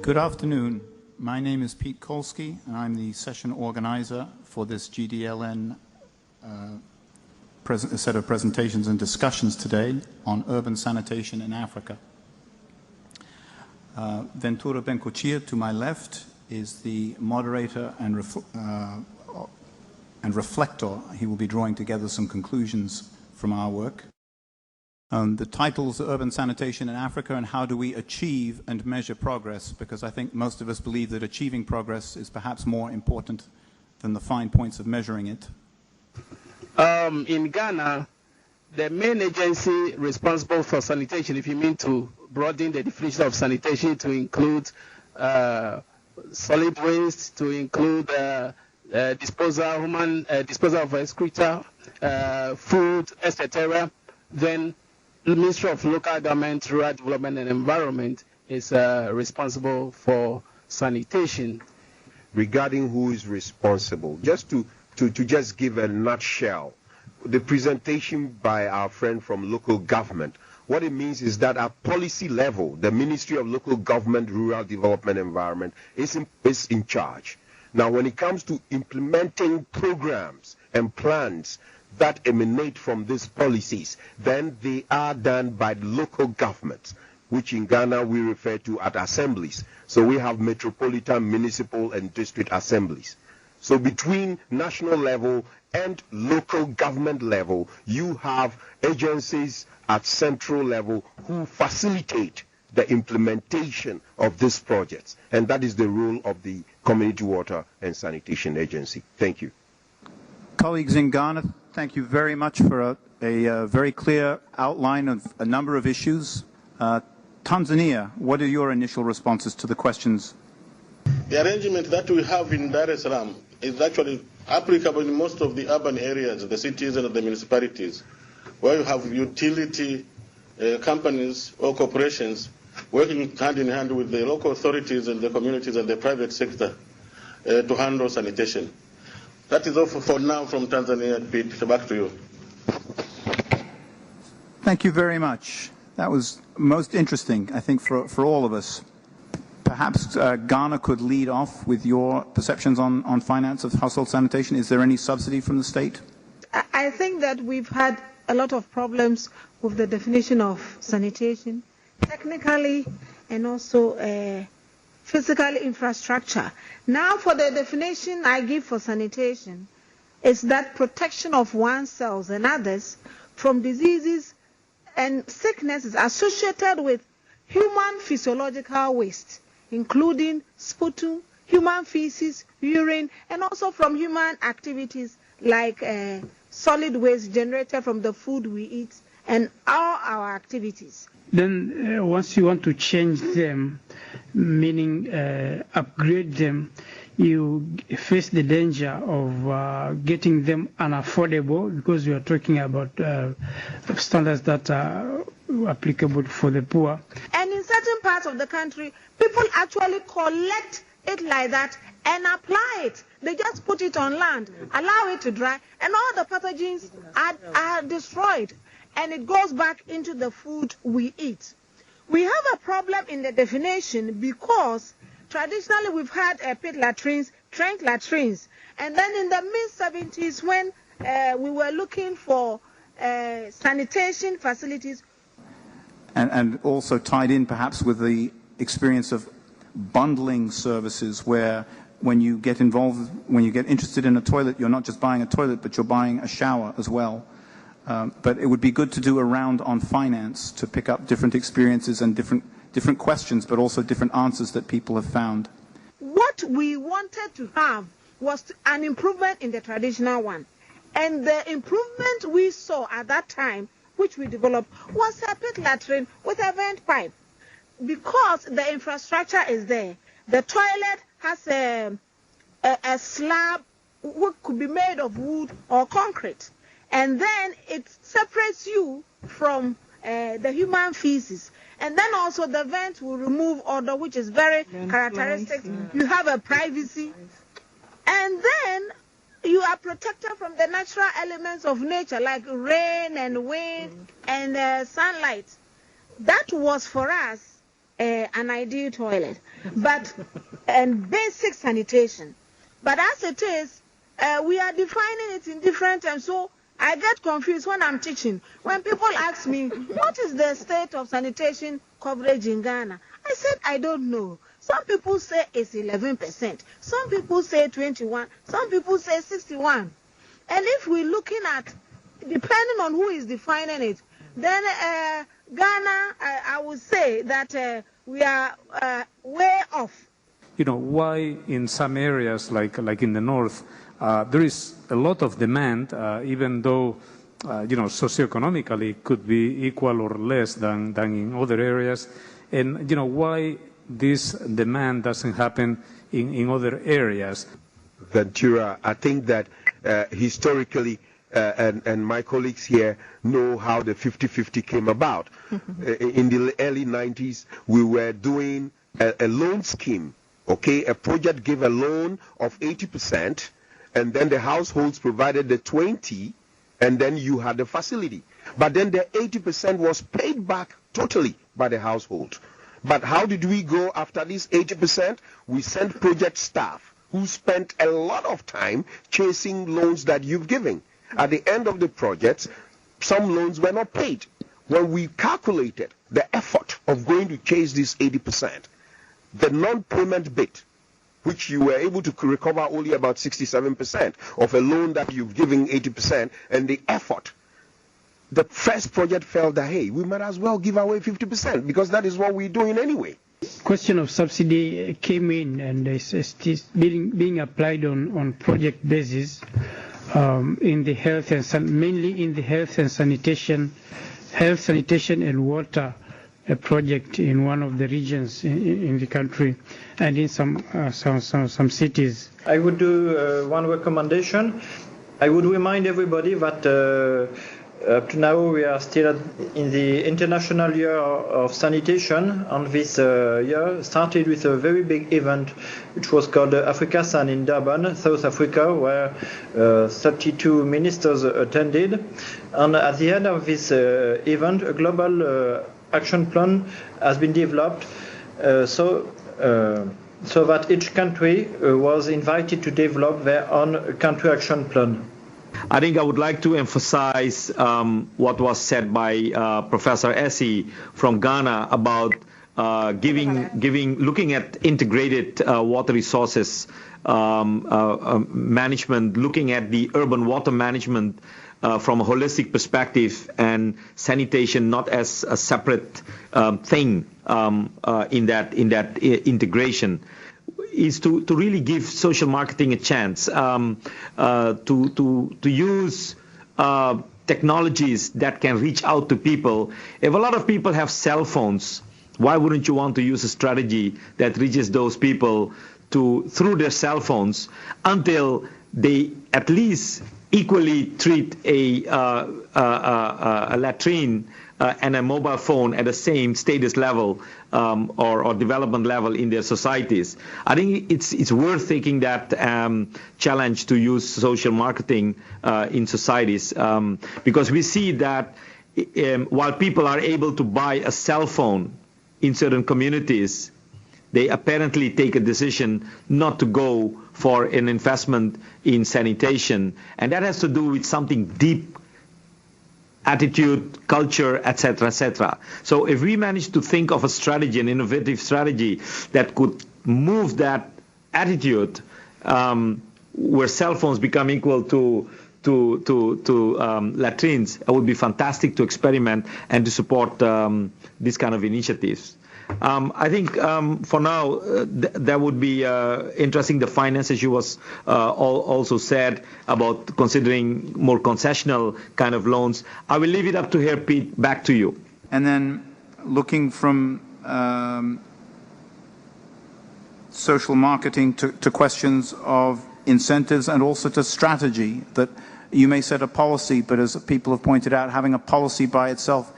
Good afternoon. My name is Pete Kolsky, and I'm the session organizer for this GDLN set of presentations and discussions today on urban sanitation in Africa. Ventura Bencochia, to my left, is the moderator and reflector. He will be drawing together some conclusions from our work. The titles are Urban Sanitation in Africa and How Do We Achieve and Measure Progress, because I think most of us believe that achieving progress is perhaps more important than the fine points of measuring it. In Ghana, the main agency responsible for sanitation, if you mean to broaden the definition of sanitation to include solid waste, to include disposal of excreta, food, etc., then the Ministry of Local Government, Rural Development and Environment is responsible for sanitation. Regarding who is responsible, just to just give a nutshell, the presentation by our friend from local government, what it means is that at policy level, the Ministry of Local Government, Rural Development and Environment is in charge. Now, when it comes to implementing programs and plans that emanate from these policies, then they are done by the local governments, which in Ghana we refer to as assemblies. So we have metropolitan, municipal, and district assemblies. So between national level and local government level, you have agencies at central level who facilitate the implementation of these projects. And that is the role of the Community Water and Sanitation Agency. Thank you. Colleagues in Ghana, thank you very much for a very clear outline of a number of issues. Tanzania, what are your initial responses to the questions? The arrangement that we have in Dar es Salaam is actually applicable in most of the urban areas, the cities and the municipalities, where you have utility companies or corporations working hand in hand with the local authorities and the communities and the private sector to handle sanitation. That is all for now from Tanzania. Pete, back to you. Thank you very much. That was most interesting, I think, for all of us. Perhaps Ghana could lead off with your perceptions on finance of household sanitation. Is there any subsidy from the state? I think that we've had a lot of problems with the definition of sanitation, technically and also physical infrastructure. Now, for the definition I give for sanitation, is that protection of oneself and others from diseases and sicknesses associated with human physiological waste, including sputum, human feces, urine, and also from human activities like solid waste generated from the food we eat and all our activities. Then once you want to change them, meaning upgrade them, you face the danger of getting them unaffordable, because we are talking about standards that are applicable for the poor. And in certain parts of the country, people actually collect it like that and apply it. They just put it on land, allow it to dry, and all the pathogens are destroyed, and it goes back into the food we eat. We have a problem in the definition because traditionally we've had pit latrines, trench latrines, and then in the mid-70s when we were looking for sanitation facilities. And also tied in perhaps with the experience of bundling services, where when you get involved, when you get interested in a toilet, you're not just buying a toilet, but you're buying a shower as well. But it would be good to do a round on finance to pick up different experiences and different questions, but also different answers that people have found. What we wanted to have was an improvement in the traditional one. And the improvement we saw at that time, which we developed, was a pit latrine with a vent pipe. Because the infrastructure is there, the toilet has a slab which could be made of wood or concrete. And then it separates you from the human feces. And then also the vent will remove odor, which is very characteristic. You have a privacy. And then you are protected from the natural elements of nature, like rain and wind and sunlight. That was for us an ideal toilet, and basic sanitation. But as it is, we are defining it in different terms. So I get confused when I'm teaching. When people ask me, what is the state of sanitation coverage in Ghana? I said, I don't know. Some people say it's 11%. Some people say 21%. Some people say 61%. And if we're looking at, depending on who is defining it, then Ghana, I would say that we are way off. You know, why in some areas, like in the north, there is a lot of demand, even though, you know, socioeconomically it could be equal or less than in other areas. And, you know, why this demand doesn't happen in other areas? Ventura, I think that historically, and my colleagues here know how the 50-50 came about. In the early 90s, we were doing a loan scheme. Okay, a project gave a loan of 80%, and then the households provided the 20%, and then you had the facility. But then the 80% was paid back totally by the household. But how did we go after this 80%? We sent project staff who spent a lot of time chasing loans that you've given. At the end of the project, some loans were not paid. When we calculated the effort of going to chase this 80%, the non-payment bit, which you were able to recover only about 67% of a loan that you've given 80%, and the effort, the first project felt that, hey, we might as well give away 50% because that is what we're doing anyway. Question of subsidy came in, and it's being applied on project basis in the health and mainly in the health sanitation and water project in one of the regions in the country and in some cities. I would do one recommendation. I would remind everybody that up to now we are still in the International Year of Sanitation, and this year started with a very big event which was called Africa San in Durban, South Africa, where 32 ministers attended. And at the end of this event, a global action plan has been developed so that each country was invited to develop their own country action plan. I think I would like to emphasize what was said by Professor Essie from Ghana about looking at integrated water resources management, looking at the urban water management from a holistic perspective, and sanitation not as a separate thing in that integration, is to really give social marketing a chance to use technologies that can reach out to people. If a lot of people have cell phones, why wouldn't you want to use a strategy that reaches those people through their cell phones until they at least equally treat a latrine and a mobile phone at the same status level or development level in their societies? I think it's worth taking that challenge to use social marketing in societies, because we see that while people are able to buy a cell phone in certain communities, they apparently take a decision not to go for an investment in sanitation. And that has to do with something deep, attitude, culture, etc., etc. So if we manage to think of a strategy, an innovative strategy that could move that attitude, where cell phones become equal to latrines, it would be fantastic to experiment and to support these kind of initiatives. I think for now that would be interesting. The finance issue was also said about considering more concessional kind of loans. I will leave it up to here, Pete. Back to you. And then looking from social marketing to questions of incentives and also to strategy, that you may set a policy, but as people have pointed out, having a policy by itself,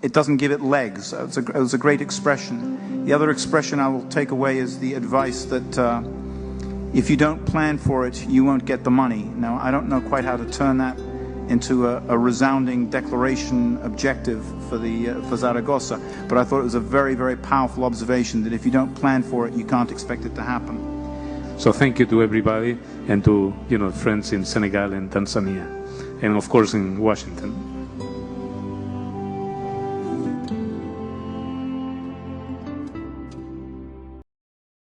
it doesn't give it legs. It was a great expression. The other expression I will take away is the advice that if you don't plan for it, you won't get the money. Now, I don't know quite how to turn that into a resounding declaration objective for Zaragoza. But I thought it was a very, very powerful observation that if you don't plan for it, you can't expect it to happen. So thank you to everybody and to friends in Senegal and Tanzania, and of course in Washington.